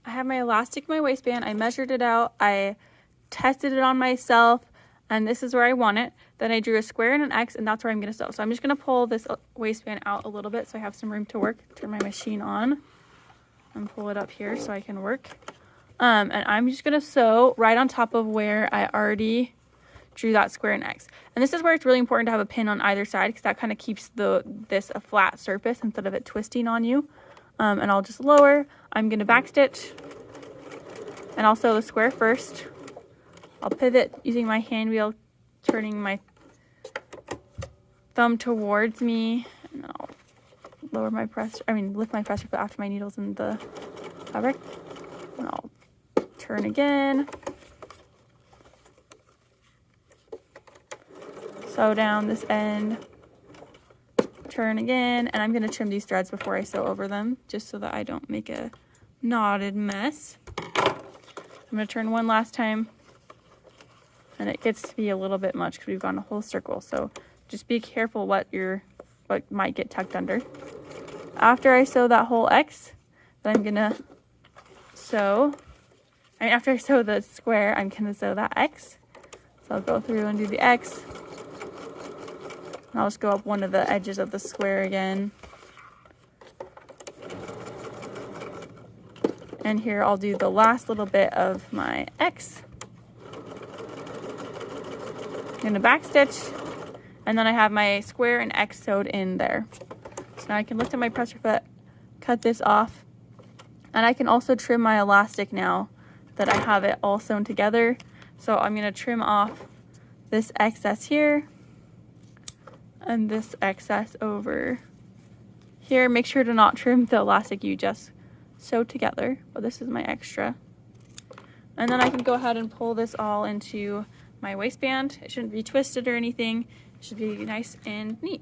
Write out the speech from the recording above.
I have my elastic in my waistband. I measured it out. I tested it on myself, and this is where I want it. Then I drew a square and an X, and that's where I'm going to sew. So I'm just going to pull this waistband out a little bit so I have some room to work. Turn my machine on and pull it up here so I can work. And I'm just going to sew right on top of where I already drew that square and X. And this is where it's really important to have a pin on either side because that kind of keeps this a flat surface instead of it twisting on you. And I'll just lower. I'm going to backstitch, and I'll sew the square first. I'll pivot using my hand wheel, turning my thumb towards me, and then I'll lift my pressure foot after my needle's in the fabric. And I'll turn again. Sew down this end. Turn again, and I'm going to trim these threads before I sew over them, just so that I don't make a knotted mess. I'm going to turn one last time, and it gets to be a little bit much because we've gone a whole circle, so just be careful what might get tucked under. After I sew that whole X, then I'm going to after I sew the square, I'm going to sew that X. So I'll go through and do the X. I'll just go up one of the edges of the square again. And here I'll do the last little bit of my X. I'm going to backstitch, and then I have my square and X sewed in there. So now I can lift up my presser foot, cut this off, and I can also trim my elastic now that I have it all sewn together. So I'm going to trim off this excess here and this excess over here. Make sure to not trim the elastic you just sewed together, but this is my extra. And then I can go ahead and pull this all into my waistband. It shouldn't be twisted or anything. It should be nice and neat.